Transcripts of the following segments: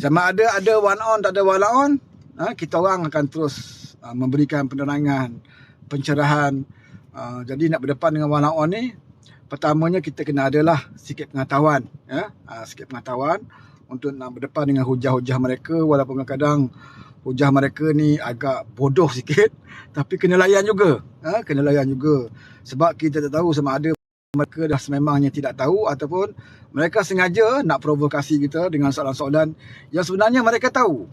Sama ada one on, tak ada one on, kita orang akan terus memberikan penerangan, pencerahan. Jadi nak berdepan dengan one on ni, pertamanya kita kena adalah sikit pengetahuan, sikit pengetahuan untuk nak berdepan dengan hujah-hujah mereka, walaupun kadang-kadang hujah mereka ni agak bodoh sikit, tapi kena layan juga. Kena layan juga. Sebab kita tak tahu sama ada mereka dah sememangnya tidak tahu ataupun mereka sengaja nak provokasi kita dengan soalan-soalan yang sebenarnya mereka tahu.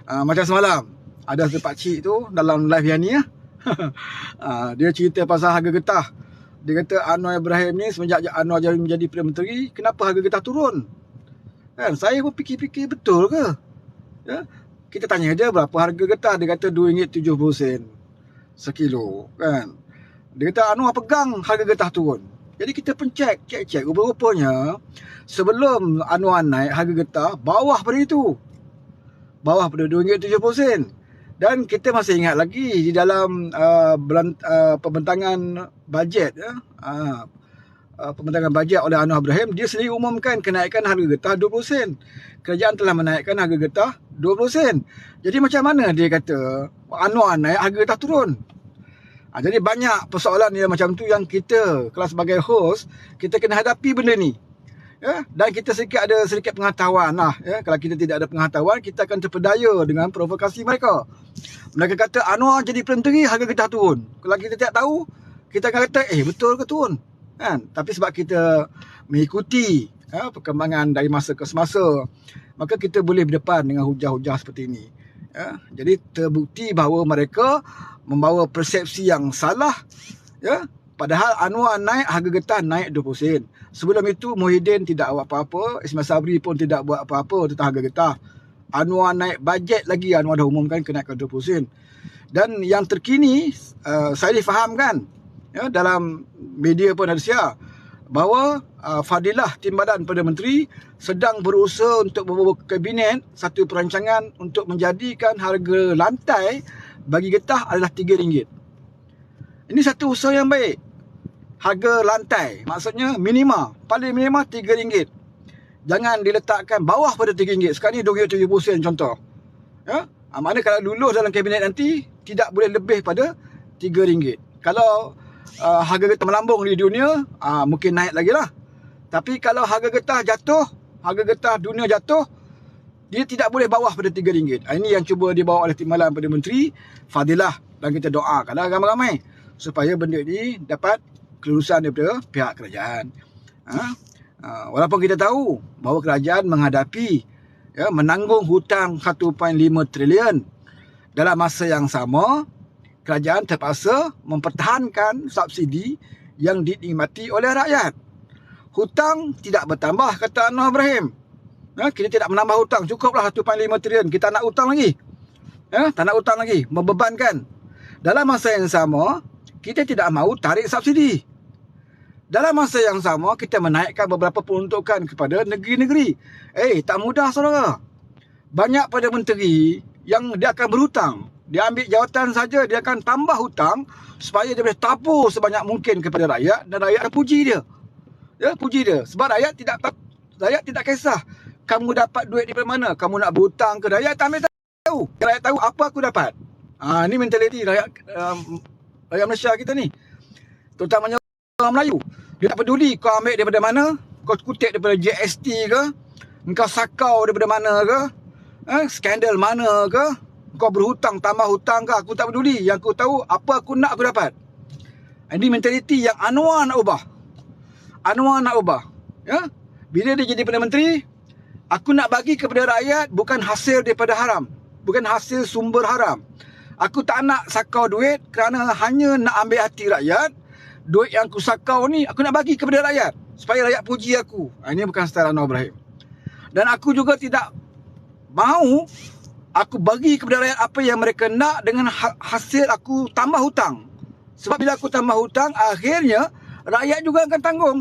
Macam semalam, ada pakcik tu dalam live yang ni, dia cerita pasal harga getah. Dia kata Anwar Ibrahim ni semenjak Anwar jadi menjadi Perdana Menteri, kenapa harga getah turun? Kan, saya pun fikir-fikir betul ke? Kita tanya dia berapa harga getah, dia kata RM2.70 sekilo, kan. Dia kata Anwar pegang harga getah turun. Jadi kita pun cek rupa-rupanya sebelum Anwar naik harga getah bawah pada itu. Bawah pada RM2.70. Dan kita masih ingat lagi di dalam pembentangan bajet, pembentangan bajet oleh Anwar Ibrahim, dia sendiri umumkan kenaikan harga getah 20 sen. Kerajaan telah menaikkan harga getah 20 sen. Jadi macam mana dia kata Anwar naik, harga getah turun? Jadi banyak persoalan yang macam tu yang kita, kalau sebagai host, kita kena hadapi benda ni. Dan kita ada sedikit pengetahuan lah. Kalau kita tidak ada pengetahuan, kita akan terpedaya dengan provokasi mereka. Mereka kata Anwar jadi Perdana Menteri, harga getah turun. Kalau kita tidak tahu, kita akan kata betul ke turun, kan? Tapi sebab kita mengikuti perkembangan dari masa ke semasa, maka kita boleh berdepan dengan hujah-hujah seperti ini. Jadi terbukti bahawa mereka membawa persepsi yang salah. Padahal Anwar naik, harga getah naik 20 sen. Sebelum itu Muhyiddin tidak buat apa-apa, Ismail Sabri pun tidak buat apa-apa tentang harga getah. Anwar naik bajet lagi, Anwar dah umumkan kenaikan 20 sen. Dan yang terkini, saya difahamkan, dalam media pun ada share, bahawa Fadilah Timbalan Perdana Menteri sedang berusaha untuk membawa ke kabinet satu perancangan untuk menjadikan harga lantai bagi getah adalah RM3. Ini satu usaha yang baik. Harga lantai, maksudnya minima, paling minima RM3. Jangan diletakkan bawah pada RM3. Sekarang ni RM2.70 contoh. Mana kalau lulus dalam kabinet nanti, tidak boleh lebih pada RM3. Kalau harga getah melambung di dunia, mungkin naik lagi lah. Tapi kalau harga getah jatuh, harga getah dunia jatuh, dia tidak boleh bawah pada RM3. Ini yang cuba dibawa oleh Timbalan Perdana Menteri Fadilah, dan kita doakanlah ramai-ramai supaya benda ini dapat kelulusan daripada pihak kerajaan. Walaupun kita tahu bahawa kerajaan menghadapi menanggung hutang 1.5 trilion, dalam masa yang sama kerajaan terpaksa mempertahankan subsidi yang dinikmati oleh rakyat. Hutang tidak bertambah, kata Anwar Ibrahim. Kita tidak menambah hutang, cukuplah 1.5 trilion. Kita nak hutang lagi. Tak nak hutang lagi, membebankan. Dalam masa yang sama, kita tidak mahu tarik subsidi. Dalam masa yang sama, kita menaikkan beberapa peruntukan kepada negeri-negeri. Tak mudah, saudara. Banyak Perdana Menteri yang dia akan berhutang. Dia ambil jawatan saja, dia akan tambah hutang supaya dia boleh tabur sebanyak mungkin kepada rakyat, dan rakyat akan puji dia. Puji dia. Sebab rakyat tidak kisah kamu dapat duit daripada mana. Kamu nak berhutang ke rakyat, tak ambil tahu. Rakyat tahu apa aku dapat. Ini mentaliti rakyat Malaysia kita ni. Terutamanya orang Melayu. Dia tak peduli kau ambil daripada mana, kau kutip daripada GST ke, kau sakau daripada mana ke, skandal mana ke, kau berhutang, tambah hutang ke, aku tak peduli. Yang aku tahu, apa aku nak, aku dapat. Ini mentaliti yang Anwar nak ubah. Bila dia jadi Perdana Menteri, aku nak bagi kepada rakyat bukan hasil daripada haram, bukan hasil sumber haram. Aku tak nak sakau duit kerana hanya nak ambil hati rakyat. Duit yang aku sakau ni, aku nak bagi kepada rakyat supaya rakyat puji aku. Ini bukan style Anwar Ibrahim. Dan aku juga tidak mahu aku bagi kepada rakyat apa yang mereka nak dengan hasil aku tambah hutang. Sebab bila aku tambah hutang, akhirnya rakyat juga akan tanggung.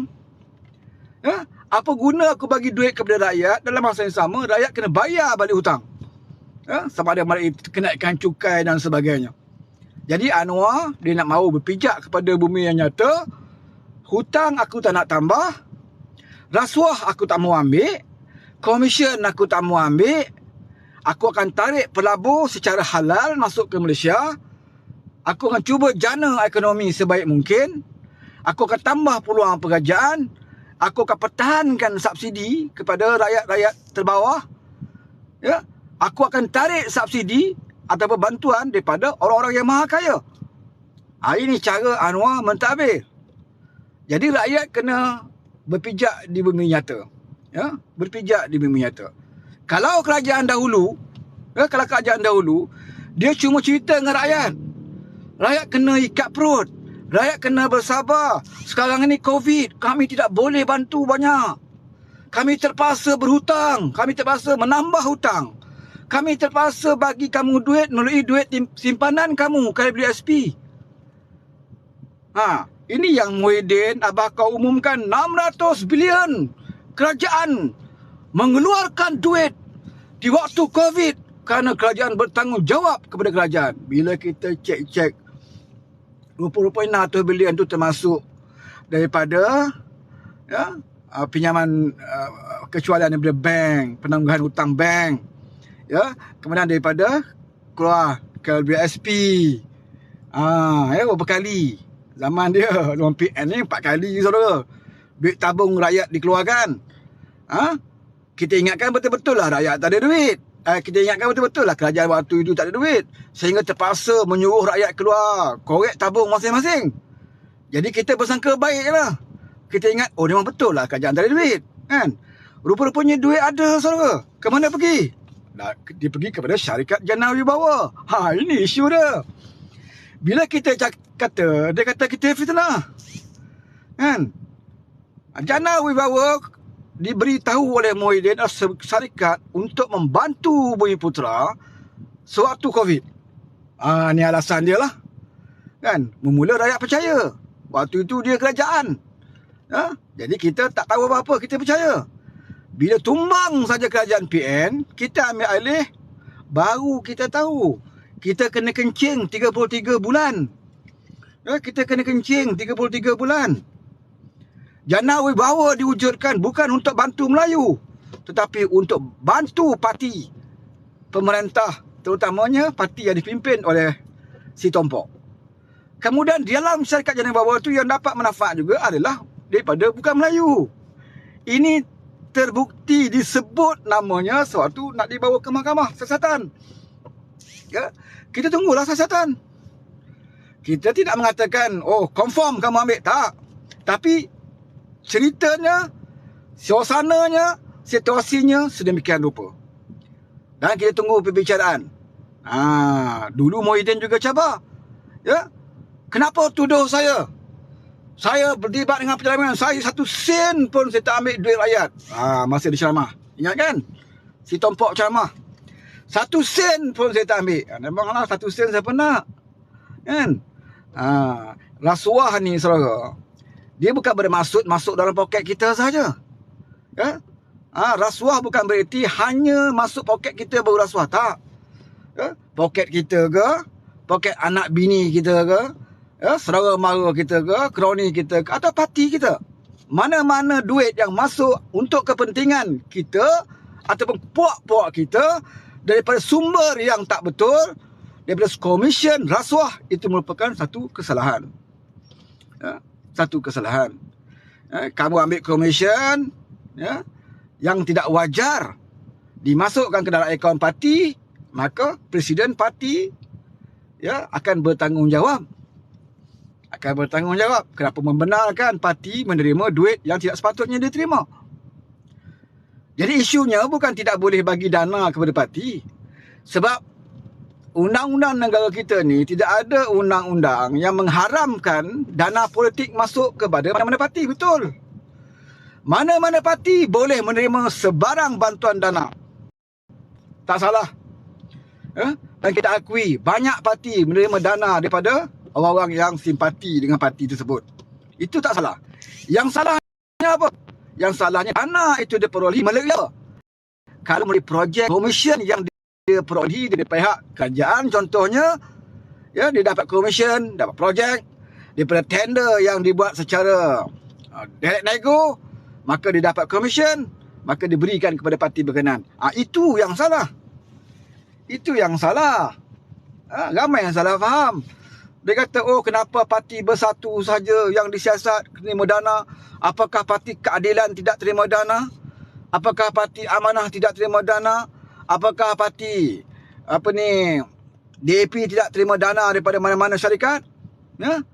Apa guna aku bagi duit kepada rakyat, dalam masa yang sama rakyat kena bayar balik hutang. Sama ada mereka kenaikan cukai dan sebagainya. Jadi Anwar, dia nak mahu berpijak kepada bumi yang nyata. Hutang aku tak nak tambah, rasuah aku tak mahu ambil, komisen aku tak mau ambil, aku akan tarik pelabur secara halal masuk ke Malaysia. Aku akan cuba jana ekonomi sebaik mungkin. Aku akan tambah peluang pekerjaan. Aku akan pertahankan subsidi kepada rakyat-rakyat terbawah. Ya, aku akan tarik subsidi ataupun bantuan daripada orang-orang yang maha kaya. Ini cara Anwar mentadbir. Jadi rakyat kena berpijak di bumi nyata. Ya, berpijak di bumi nyata. Kalau kerajaan dahulu, dia cuma cerita dengan rakyat. Rakyat kena ikat perut. Rakyat kena bersabar. Sekarang ini COVID, kami tidak boleh bantu banyak. Kami terpaksa berhutang. Kami terpaksa menambah hutang. Kami terpaksa bagi kamu duit melalui duit simpanan kamu kalau beli SP. Ini yang Muhyiddin Abah kau umumkan 600 bilion. Kerajaan mengeluarkan duit di waktu COVID kerana kerajaan bertanggungjawab kepada kerajaan. Bila kita cek-cek, rupa-rupanya 600 bilion tu termasuk daripada pinjaman kecualian daripada bank, penangguhan hutang bank. Ya, kemudian daripada keluar KLBSP. Berapa kali zaman dia zaman PN ni 4 kali saudara. Duit tabung rakyat dikeluarkan. Kita ingatkan betul-betul lah rakyat tak ada duit. Kita ingatkan betul-betul lah kerajaan waktu itu tak ada duit. Sehingga terpaksa menyuruh rakyat keluar korek tabung masing-masing. Jadi kita bersangka baik lah. Kita ingat, memang betul lah kerajaan tak ada duit. Kan? Rupa-rupanya duit ada saudara. Ke mana pergi? Dia pergi kepada syarikat jana wibawa. Ini isu dia. Bila kita kata, dia kata kita fitnah. Kan? Jana wibawa diberitahu oleh Muhyiddin syarikat untuk membantu Bumiputera sewaktu COVID. Ni alasan dia lah. Kan? Memula rakyat percaya. Waktu itu dia kerajaan. Jadi kita tak tahu apa-apa, kita percaya. Bila tumbang saja kerajaan PN, kita ambil alih, baru kita tahu. Kita kena kencing 33 bulan. Kita kena kencing 33 bulan. Jana wibawa diwujudkan bukan untuk bantu Melayu, tetapi untuk bantu parti pemerintah, terutamanya parti yang dipimpin oleh si Tompok. Kemudian dalam syarikat jana wibawa itu yang dapat manfaat juga adalah daripada bukan Melayu. Ini terbukti disebut namanya sewaktu nak dibawa ke mahkamah siasatan. Ya, kita tunggulah siasatan. Kita tidak mengatakan, confirm kamu ambil, tak. Tapi ceritanya, suasananya, situasinya sedemikian rupa. Dan kita tunggu perbicaraan. Dulu Muhyiddin juga cabar. Ya, kenapa tuduh saya? Saya berdebat dengan penceramah, saya 1 sen pun saya tak ambil duit rakyat. Masa dia ceramah. Ingat kan? Si Tompok ceramah. 1 sen pun saya tak ambil. Memanglah 1 sen saya pernah. Kan? Rasuah ni saudara, dia bukan bermaksud masuk dalam poket kita saja. Ya? Rasuah bukan bererti hanya masuk poket kita baru rasuah. Tak. Ya? Poket kita ke, poket anak bini kita ke, saudara mara kita ke, kroni kita ke, atau parti kita. Mana-mana duit yang masuk untuk kepentingan kita ataupun puak-puak kita daripada sumber yang tak betul, daripada komisen rasuah, itu merupakan satu kesalahan. Satu kesalahan. Kamu ambil komisen yang tidak wajar dimasukkan ke dalam akaun parti, maka presiden parti akan bertanggungjawab. Kenapa membenarkan parti menerima duit yang tidak sepatutnya diterima. Jadi isunya bukan tidak boleh bagi dana kepada parti. Sebab undang-undang negara kita ni tidak ada undang-undang yang mengharamkan dana politik masuk kepada mana-mana parti. Betul. Mana-mana parti boleh menerima sebarang bantuan dana. Tak salah. Dan kita akui banyak parti menerima dana daripada orang-orang yang simpati dengan parti tersebut. Itu tak salah. Yang salahnya apa? Yang salahnya dana itu diperolehi melalui kalau melalui projek komisen yang dia perolehi dari pihak kerajaan, contohnya dia dapat komisen, dapat projek daripada tender yang dibuat secara direct nego, maka dia dapat komisen. maka diberikan kepada parti berkenaan. Itu yang salah. Itu yang salah. Ramai yang salah faham. Dia kata, oh kenapa parti bersatu saja yang disiasat terima dana? Apakah parti keadilan tidak terima dana? Apakah parti amanah tidak terima dana? Apakah parti DAP tidak terima dana daripada mana-mana syarikat? Ya?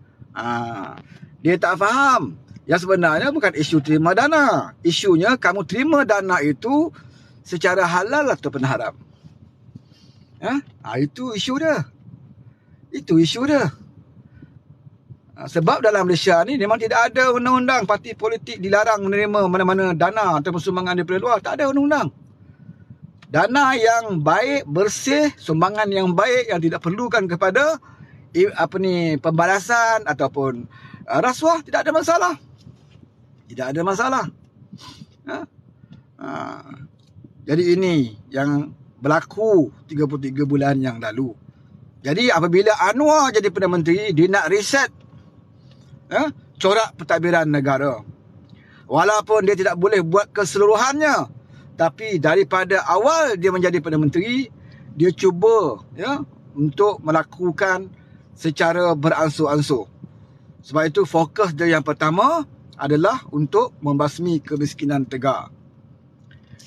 Dia tak faham. Yang sebenarnya bukan isu terima dana. Isunya kamu terima dana itu secara halal ataupun haram. Itu isu dia. Itu isu dia. Sebab dalam Malaysia ni memang tidak ada undang-undang parti politik dilarang menerima mana-mana dana ataupun sumbangan daripada luar. Tak ada undang-undang. Dana yang baik, bersih, sumbangan yang baik yang tidak perlukan kepada pembalasan ataupun rasuah, tidak ada masalah. Tidak ada masalah. Jadi ini yang berlaku 33 bulan yang lalu. Jadi apabila Anwar jadi Perdana Menteri, dia nak reset corak pentadbiran negara. Walaupun dia tidak boleh buat keseluruhannya, tapi daripada awal dia menjadi Perdana Menteri, dia cuba untuk melakukan secara beransur-ansur. Sebab itu fokus dia yang pertama adalah untuk membasmi kemiskinan tegak.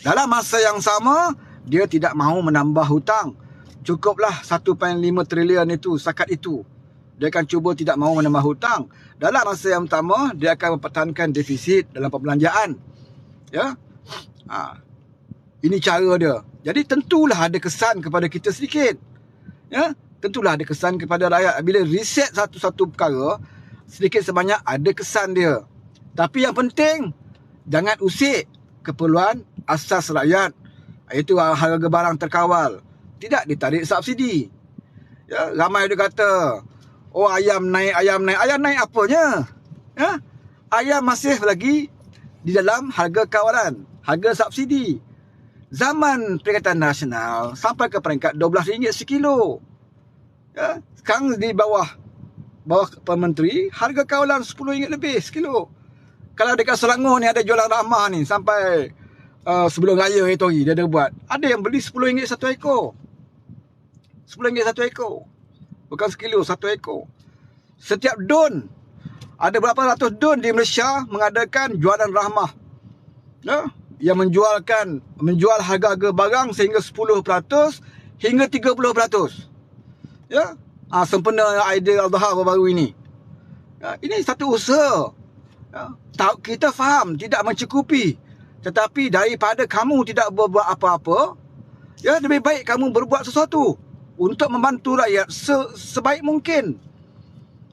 Dalam masa yang sama, dia tidak mahu menambah hutang. Cukuplah 1.5 trilion itu, setakat itu. Dia akan cuba tidak mahu menambah hutang. Dalam masa yang pertama, dia akan mempertahankan defisit dalam perbelanjaan. Ini cara dia. Jadi tentulah ada kesan kepada kita sedikit. Tentulah ada kesan kepada rakyat. Bila reset satu-satu perkara, sedikit sebanyak ada kesan dia. Tapi yang penting, jangan usik keperluan asas rakyat, iaitu harga barang terkawal. Tidak ditarik subsidi. Ramai dia kata, oh ayam naik. Ayam naik apanya? Ayam masih lagi di dalam harga kawalan, harga subsidi. Zaman Perikatan Nasional sampai ke peringkat RM12 sekilo. Sekarang di bawah Menteri, harga kawalan RM10 lebih sekilo. Kalau dekat Selangor ni ada jualan ramah ni, sampai sebelum raya itu hari dia ada buat. Ada yang beli RM10 satu ekor. RM10 satu ekor. Bukan sekilo, satu ekor. Setiap don, ada berapa ratus don di Malaysia mengadakan jualan rahmah. Yang menjual harga-harga barang sehingga 10% hingga 30%. Sempena Aidil-Adha baru-baru ini. Ini satu usaha. Kita faham tidak mencukupi, tetapi daripada kamu tidak berbuat apa-apa, lebih baik kamu berbuat sesuatu untuk membantu rakyat sebaik mungkin.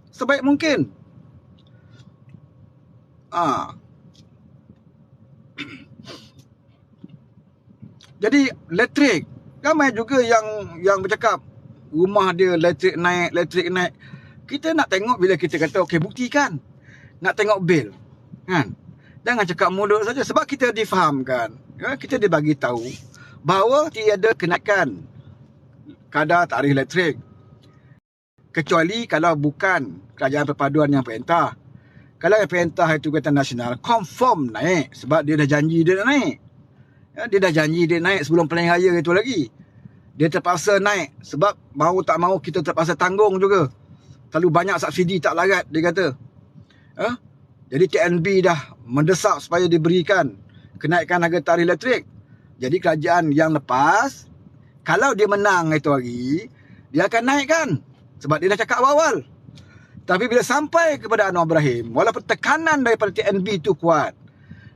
Sebaik mungkin. Jadi elektrik, ramai juga yang bercakap rumah dia elektrik naik. Kita nak tengok bila kita kata okey, buktikan. Nak tengok bil, kan? Jangan cakap mulut saja, sebab kita difahamkan, kita dibagi tahu bahawa tiada kenaikan kadar tarikh elektrik, kecuali kalau bukan kerajaan perpaduan yang perintah. Kalau yang perintah itu Perikatan Nasional, confirm naik, sebab dia dah janji dia nak naik. Dia dah janji dia naik sebelum pilihan raya itu lagi. Dia terpaksa naik sebab mau tak mau kita terpaksa tanggung juga. Terlalu banyak subsidi tak larat, dia kata. Jadi TNB dah mendesak supaya diberikan kenaikan harga tarikh elektrik. Jadi kerajaan yang lepas, kalau dia menang itu hari, dia akan naikkan. Sebab dia dah cakap awal. Tapi bila sampai kepada Anwar Ibrahim, walaupun tekanan daripada TNB itu kuat,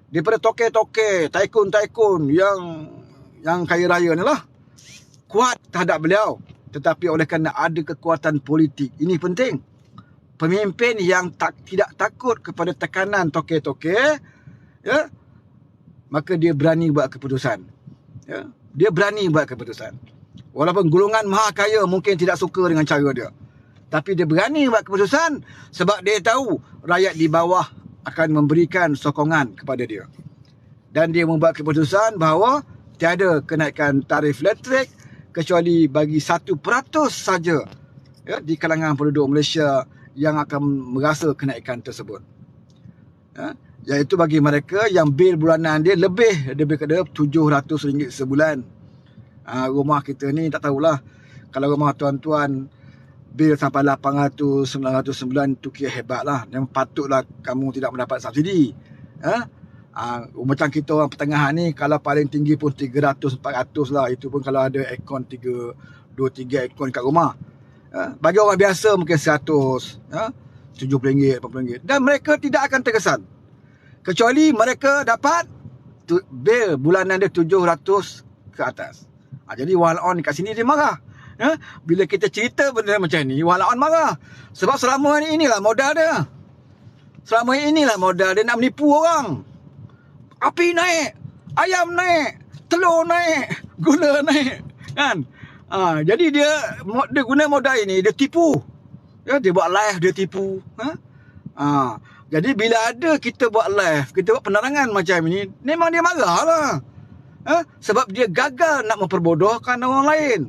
daripada toke-toke, taikun-taikun yang kaya raya ni lah, kuat terhadap beliau. Tetapi oleh kerana ada kekuatan politik, ini penting. Pemimpin yang tidak takut kepada tekanan toke-toke, maka dia berani buat keputusan. Dia berani buat keputusan. Walaupun golongan maha kaya mungkin tidak suka dengan cara dia, tapi dia berani buat keputusan sebab dia tahu rakyat di bawah akan memberikan sokongan kepada dia. Dan dia membuat keputusan bahawa tiada kenaikan tarif elektrik kecuali bagi 1% saja di kalangan penduduk Malaysia yang akan merasa kenaikan tersebut. Iaitu bagi mereka yang bil bulanan dia lebih daripada RM700 sebulan. Rumah kita ni tak tahulah. Kalau rumah tuan-tuan bil sampai 800, 900 sebulan, tu kira hebat lah. Dan patutlah kamu tidak mendapat subsidi. Macam kita orang pertengahan ni, kalau paling tinggi pun 300, 400 lah. Itu pun kalau ada aircon 2-3 aircon kat rumah. Bagi orang biasa mungkin 100, RM70, RM80. Dan mereka tidak akan terkesan. Kecuali mereka dapat bil bulanan dia 700 ke atas. Jadi walaupun kat sini dia marah. Bila kita cerita benda macam ni, walaupun marah. Sebab selama ni inilah modal dia. Selama inilah modal dia nak menipu orang. Api naik, ayam naik, telur naik, gula naik. Kan? Jadi dia guna modal ini, dia tipu. Dia buat live, dia tipu. Jadi bila ada kita buat live, kita buat penerangan macam ini, memang dia marah lah. Sebab dia gagal nak memperbodohkan orang lain.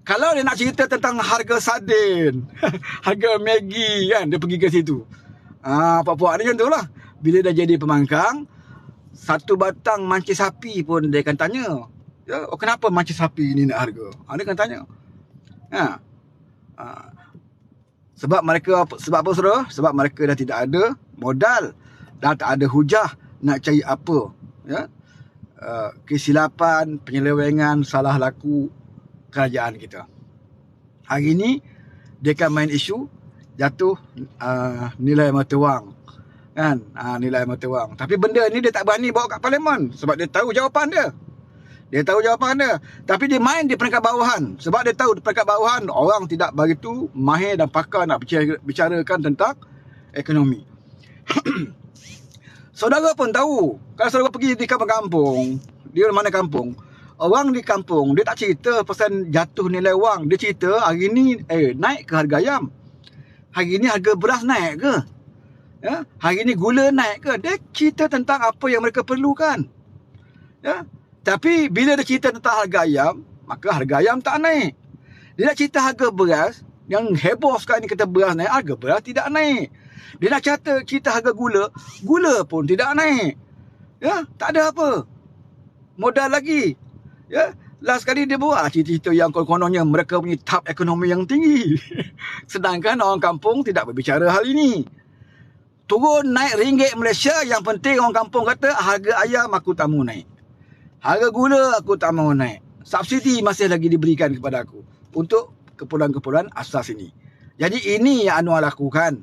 Kalau dia nak cerita tentang harga sardin, harga Maggi kan, dia pergi ke situ. Puak-puak ni macam tu lah. Bila dah jadi pemangkang, satu batang mancing sapi pun dia akan tanya. Kenapa mancing sapi ni nak harga? Dia akan tanya. Sebab apa saudara? Sebab mereka dah tidak ada modal, dah tak ada hujah nak cari apa. Kesilapan, penyelewengan, salah laku kerajaan kita. Hari ni dia akan main isu jatuh nilai mata wang. Kan? Nilai mata wang. Tapi benda ni dia tak berani bawa kat parlimen sebab dia tahu jawapan dia. Tapi dia main di peringkat bawahan. Sebab dia tahu di peringkat bawahan orang tidak begitu mahir dan pakar nak bicarakan tentang ekonomi. Saudara pun tahu. Kalau saudara pergi di kampung-kampung, di mana kampung, orang di kampung dia tak cerita pasal jatuh nilai wang. Dia cerita hari ni naik ke harga ayam, hari ni harga beras naik ke, hari ni gula naik ke. Dia cerita tentang apa yang mereka perlukan. Tapi bila dia cerita tentang harga ayam, maka harga ayam tak naik. Dia nak cerita harga beras, yang heboh sekarang ni kata beras naik, harga beras tidak naik. Dia nak cerita harga gula, gula pun tidak naik. Tak ada apa. Modal lagi. Last kali dia buat cerita-cerita yang kononnya mereka punya tahap ekonomi yang tinggi. Sedangkan orang kampung tidak berbicara hal ini. Turun naik ringgit Malaysia, yang penting orang kampung kata harga ayam aku tak mau naik. Harga gula aku tak mau naik. Subsidi masih lagi diberikan kepada aku untuk keperluan-keperluan asas ini. Jadi ini yang Anwar lakukan.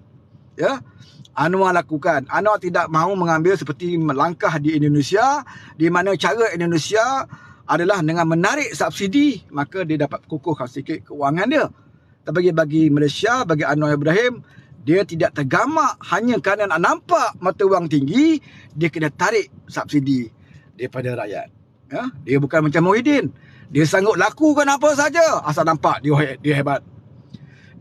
Anwar lakukan. Anwar tidak mahu mengambil seperti melangkah di Indonesia, di mana cara Indonesia adalah dengan menarik subsidi, maka dia dapat kukuhkan sikit kewangan dia. Tapi bagi Malaysia, bagi Anwar Ibrahim, dia tidak tergamak hanya kerana nak nampak mata wang tinggi, dia kena tarik subsidi daripada rakyat. Dia bukan macam Muhyiddin. Dia sanggup lakukan apa saja asal nampak dia hebat.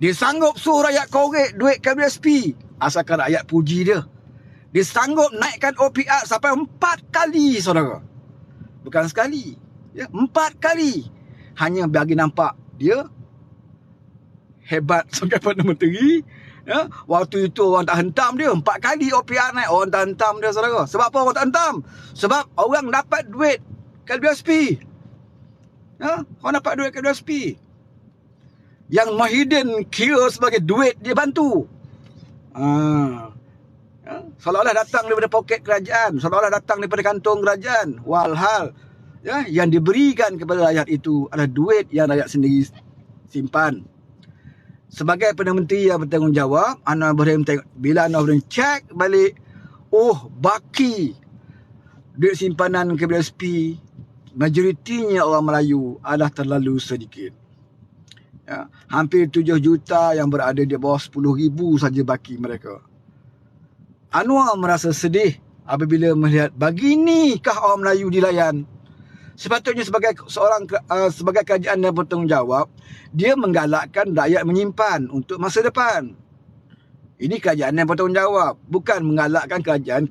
Dia sanggup suruh rakyat korek duit KWSP asalkan rakyat puji dia. Dia sanggup naikkan OPR sampai 4 kali, saudara. Bukan sekali. 4 kali. Hanya bagi nampak dia hebat sebagai Perdana Menteri. Waktu itu orang tak hentam dia. 4 kali OPR naik, orang tak hentam dia, saudara. Sebab apa orang tak hentam? Sebab orang dapat duit KWSP. Orang dapat duit KWSP. Yang Muhyiddin kira sebagai duit dia bantu. Seolah-olah datang daripada poket kerajaan, seolah-olah datang daripada kantong kerajaan. Walhal yang diberikan kepada rakyat itu adalah duit yang rakyat sendiri simpan. Sebagai Perdana Menteri yang bertanggungjawab, Anwar Ibrahim bila Anwar Ibrahim cek balik, baki duit simpanan KWSP majoritinya orang Melayu adalah terlalu sedikit. Hampir 7 juta yang berada di bawah 10,000 saja baki mereka. Anwar merasa sedih apabila melihat baginikah orang Melayu dilayan. Sepatutnya sebagai kerajaan yang bertanggungjawab, dia menggalakkan rakyat menyimpan untuk masa depan. Ini kerajaan yang bertanggungjawab, bukan menggalakkan kerajaan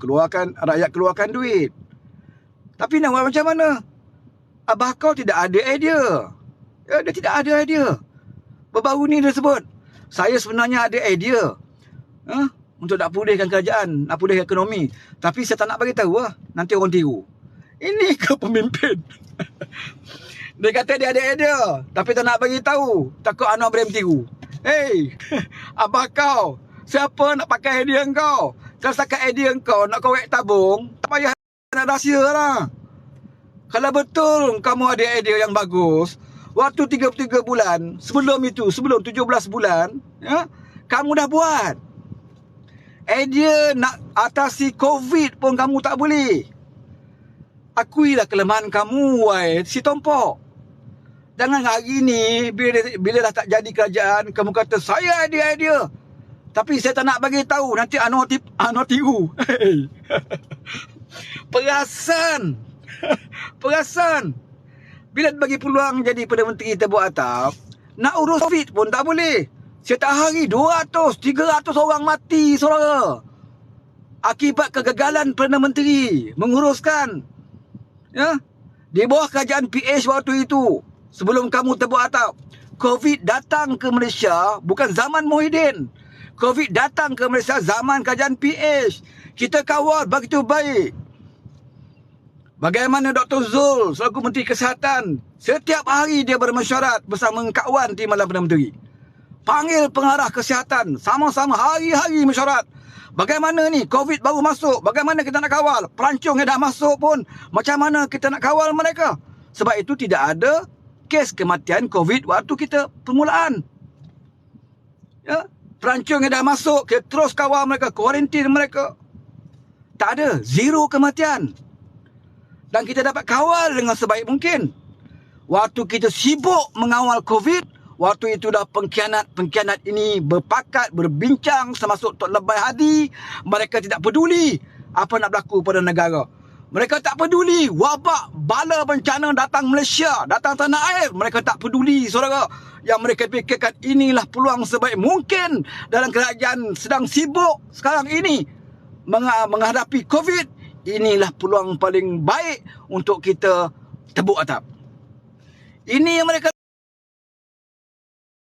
rakyat keluarkan duit. Tapi nak buat macam mana? Abah kau tidak ada idea. Dia tidak ada idea. Baru-baru ni dia sebut, saya sebenarnya ada idea. untuk nak pulihkan kerajaan, nak pulihkan ekonomi. Tapi saya tak nak bagi tahu lah, nanti orang tiru. Ini ke pemimpin? Dia kata dia ada idea, tapi tak nak bagi tahu, takut Anwar Ibrahim tiru. Hey, abah kau, siapa nak pakai idea kau? Kalau setakat idea kau nak korek tabung, tak payah nak rahsia lah. Kalau betul kamu ada idea yang bagus, waktu 33 bulan, sebelum 17 bulan, ya, kamu dah buat. Idea nak atasi COVID pun kamu tak boleh. Akuilah kelemahan kamu, wai, si tompok. Jangan hari ni, bila dah tak jadi kerajaan, kamu kata, saya ada idea. Tapi saya tak nak bagi tahu, nanti Anwar tiru. Perasan. Perasan. Bila bagi peluang jadi Perdana Menteri Tebuk Atap, nak urus COVID pun tak boleh. Setiap hari 200, 300 orang mati, saudara. Akibat kegagalan Perdana Menteri menguruskan. Ya, di bawah kerajaan PH waktu itu, sebelum kamu Tebuk Atap, COVID datang ke Malaysia bukan zaman Muhyiddin. COVID datang ke Malaysia zaman kerajaan PH. Kita kawal begitu baik. Bagaimana Dr. Zul selaku Menteri Kesihatan, setiap hari dia bermesyuarat bersama kawan di Malam Perdana Menteri. Panggil pengarah kesihatan, sama-sama hari-hari mesyuarat. Bagaimana ni COVID baru masuk, bagaimana kita nak kawal? Pelancong yang dah masuk pun, macam mana kita nak kawal mereka? Sebab itu tidak ada kes kematian COVID waktu kita permulaan. Ya, pelancong yang dah masuk, kita terus kawal mereka, kuarantin mereka. Tak ada, zero kematian. Dan kita dapat kawal dengan sebaik mungkin. Waktu kita sibuk mengawal COVID, waktu itu dah pengkhianat ini berpakat, berbincang, termasuk Tok Lebay Hadi. Mereka tidak peduli apa nak berlaku pada negara. Mereka tak peduli wabak, bala bencana datang Malaysia, datang tanah air. Mereka tak peduli, saudara. Yang mereka fikirkan inilah peluang sebaik mungkin dalam kerajaan sedang sibuk sekarang ini menghadapi COVID. Inilah peluang paling baik untuk kita Tebuk Atap. Ini yang mereka